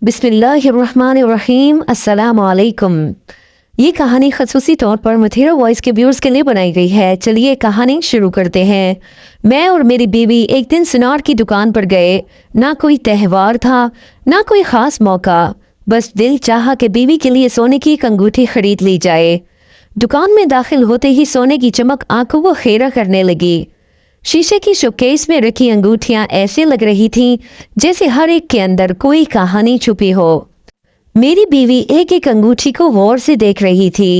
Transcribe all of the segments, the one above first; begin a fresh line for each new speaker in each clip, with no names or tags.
बिस्मिल्लाहिर्रहमानिर्रहीम अस्सलाम वालेकुम। ये कहानी खसूसी तौर पर मथेरा वॉइस के व्यूअर्स के लिए बनाई गई है। चलिए कहानी शुरू करते हैं। मैं और मेरी बीवी एक दिन सुनार की दुकान पर गए। ना कोई त्यौहार था, ना कोई खास मौका, बस दिल चाहा कि बीवी के लिए सोने की एक अंगूठी खरीद ली जाए। दुकान में दाखिल होते ही सोने की चमक आंखों को खेरा करने लगी। शीशे की शोकेस में रखी अंगूठियां ऐसे लग रही थीं जैसे हर एक के अंदर कोई कहानी छुपी हो। मेरी बीवी एक एक अंगूठी को गौर से देख रही थी।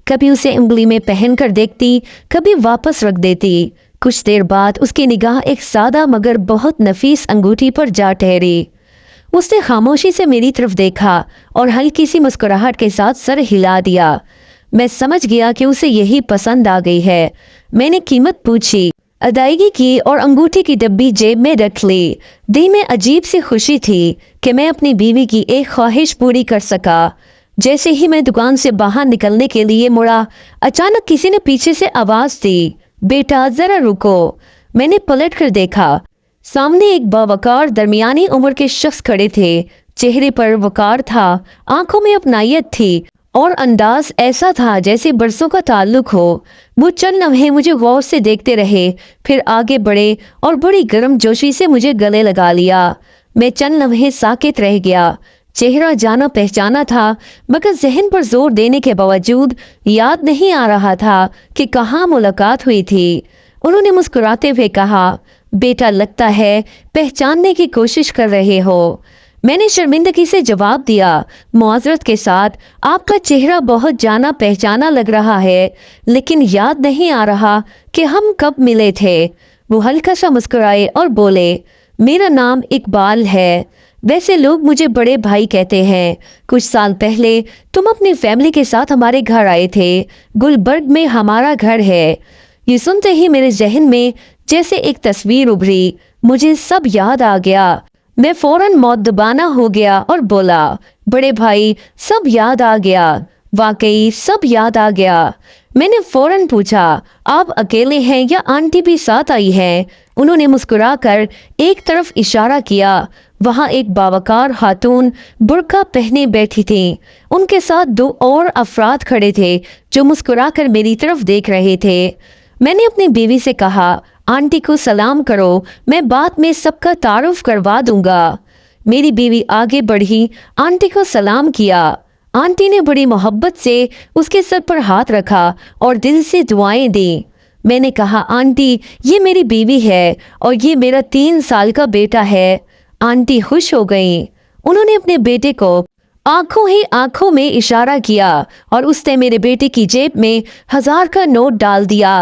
कभी उसे उंगली में पहनकर देखती, कभी वापस रख देती। कुछ देर बाद उसकी निगाह एक सादा मगर बहुत नफीस अंगूठी पर जा ठहरी। उसने खामोशी से मेरी तरफ देखा और हल्की सी मुस्कुराहट के साथ सर हिला दिया। मैं समझ गया कि उसे यही पसंद आ गई है। मैंने कीमत पूछी, अदायगी की और अंगूठी की डब्बी जेब में रख ली। दिल में अजीब सी खुशी थी कि मैं अपनी बीवी की एक ख्वाहिश पूरी कर सका। जैसे ही मैं दुकान से बाहर निकलने के लिए मुड़ा, अचानक किसी ने पीछे से आवाज दी, बेटा जरा रुको। मैंने पलट कर देखा। सामने एक बावकार दरमियानी उम्र के शख्स खड़े थे। चेहरे पर वकार था, आंखों में अपनायत थी और अंदाज ऐसा था जैसे बरसों का ताल्लुक हो। वो चंद लम्हे मुझे गौर से देखते रहे, फिर आगे बढ़े और बड़ी गर्म जोशी से मुझे गले लगा लिया। मैं चंद लम्हे साकित रह गया। चेहरा जाना पहचाना था, मगर जहन पर जोर देने के बावजूद याद नहीं आ रहा था कि कहाँ मुलाकात हुई थी। उन्होंने मुस्कुराते हुए कहा, बेटा लगता है पहचानने की कोशिश कर रहे हो। मैंने शर्मिंदगी से जवाब दिया, मुआजरत के साथ, आपका चेहरा बहुत जाना पहचाना लग रहा है, लेकिन याद नहीं आ रहा कि हम कब मिले थे। वो हल्का सा मुस्कुराए और बोले, मेरा नाम इकबाल है। वैसे लोग मुझे बड़े भाई कहते हैं। कुछ साल पहले तुम अपनी फैमिली के साथ हमारे घर आए थे। गुलबर्ग में हमारा घर है। ये सुनते ही मेरे जहन में जैसे एक तस्वीर उभरी। मुझे सब याद आ गया। मैं फौरन मौद्दबाना हो गया और बोला, बड़े भाई सब याद आ गया, वाकई सब याद आ गया। मैंने फौरन पूछा, आप अकेले हैं या आंटी भी साथ आई है? उन्होंने मुस्कुराकर एक तरफ इशारा किया। वहां एक बावकार खातून बुर्का पहने बैठी थी। उनके साथ दो और अफराद खड़े थे जो मुस्कुराकर मेरी तरफ देख रहे थे। मैंने अपनी बीवी से कहा, आंटी को सलाम करो, मैं बाद में सबका तारुफ करवा दूंगा। मेरी बीवी आगे बढ़ी, आंटी को सलाम किया। आंटी ने बड़ी मोहब्बत से उसके सर पर हाथ रखा और दिल से दुआएं दी। मैंने कहा, आंटी ये मेरी बीवी है और ये मेरा 3 साल का बेटा है। आंटी खुश हो गई। उन्होंने अपने बेटे को आंखों ही आंखों में इशारा किया और उसने मेरे बेटे की जेब में 1000 का नोट डाल दिया।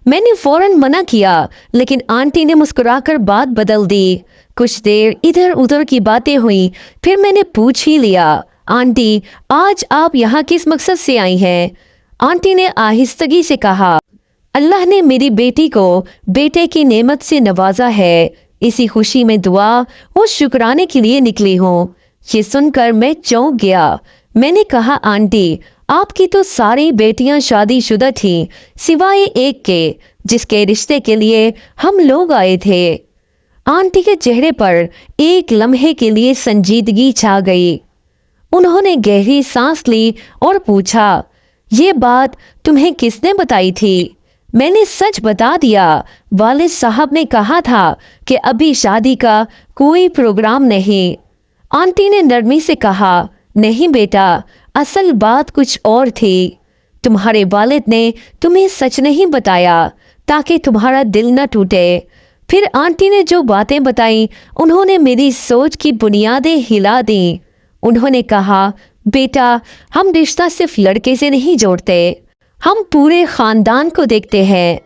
मैंने फौरन मना किया, लेकिन आंटी ने मुस्कुराकर बात बदल दी। कुछ देर इधर उधर की बातें हुई, फिर मैंने पूछ ही लिया, आंटी आज आप यहाँ किस मकसद से आई हैं? आंटी ने आहिस्तगी से कहा, अल्लाह ने मेरी बेटी को बेटे की नेमत से नवाजा है। इसी खुशी में दुआ और शुक्राने के लिए निकली हूँ। ये सुनकर मैं चौंक गया। मैंने कहा, आंटी आपकी तो सारी बेटियां शादीशुदा थीं, सिवाय एक के जिसके रिश्ते के लिए हम लोग आए थे। आंटी के चेहरे पर एक लम्हे के लिए संजीदगी छा गई। उन्होंने गहरी सांस ली और पूछा, ये बात तुम्हें किसने बताई थी? मैंने सच बता दिया। वालिद साहब ने कहा था कि अभी शादी का कोई प्रोग्राम नहीं। आंटी ने नरमी से कहा, नहीं बेटा, असल बात कुछ और थी। तुम्हारे वालिद ने तुम्हें सच नहीं बताया ताकि तुम्हारा दिल न टूटे। फिर आंटी ने जो बातें बताई उन्होंने मेरी सोच की बुनियादें हिला दी। उन्होंने कहा, बेटा हम रिश्ता सिर्फ लड़के से नहीं जोड़ते, हम पूरे खानदान को देखते हैं।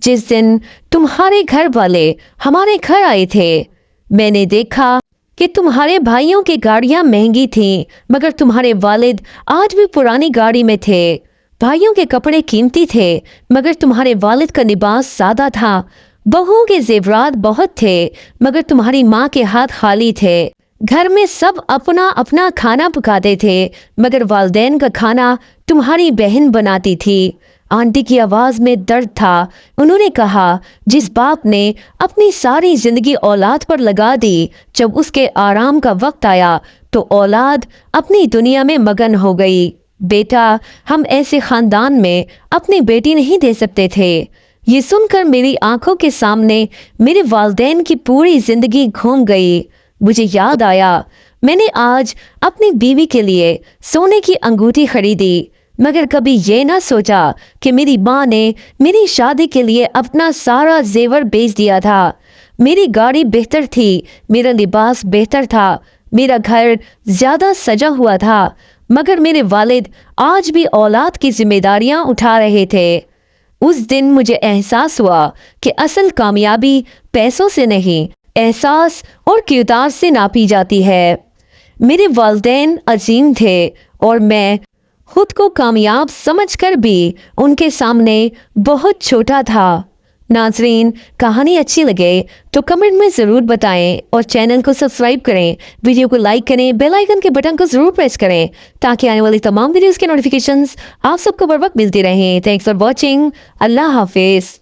जिस दिन तुम्हारे घर वाले हमारे घर आए थे, मैंने देखा कि तुम्हारे भाइयों की गाड़ियां महंगी थीं, मगर तुम्हारे वालिद आज भी पुरानी गाड़ी में थे। भाइयों के कपड़े कीमती थे, मगर तुम्हारे वालिद का लिबास सादा था। बहुओं के जेवरात बहुत थे, मगर तुम्हारी माँ के हाथ खाली थे। घर में सब अपना अपना खाना पकाते थे, मगर वालदैन का खाना तुम्हारी बहन बनाती थी। आंटी की आवाज में दर्द था। उन्होंने कहा, जिस बाप ने अपनी सारी जिंदगी औलाद पर लगा दी, जब उसके आराम का वक्त आया तो औलाद अपनी दुनिया में मगन हो गई। बेटा, हम ऐसे खानदान में अपनी बेटी नहीं दे सकते थे। ये सुनकर मेरी आंखों के सामने मेरे वालिदैन की पूरी जिंदगी घूम गई। मुझे याद आया, मैंने आज अपनी बीवी के लिए सोने की अंगूठी खरीदी, मगर कभी ये ना सोचा कि मेरी माँ ने मेरी शादी के लिए अपना सारा जेवर बेच दिया था। मेरी गाड़ी बेहतर थी, मेरा लिबास बेहतर था, मेरा घर ज्यादा सजा हुआ था, मगर मेरे वालिद आज भी औलाद की जिम्मेदारियां उठा रहे थे। उस दिन मुझे एहसास हुआ कि असल कामयाबी पैसों से नहीं, एहसास और किरदार से नापी जाती है। मेरे वालिदैन अजीम थे और मैं खुद को कामयाब समझकर भी उनके सामने बहुत छोटा था। नाजरीन, कहानी अच्छी लगे तो कमेंट में ज़रूर बताएं और चैनल को सब्सक्राइब करें, वीडियो को लाइक करें, बेल आइकन के बटन को ज़रूर प्रेस करें ताकि आने वाली तमाम वीडियोस के नोटिफिकेशंस आप सबको बर वक्त मिलती रहें। Thanks for watching. अल्लाह हाफिज़।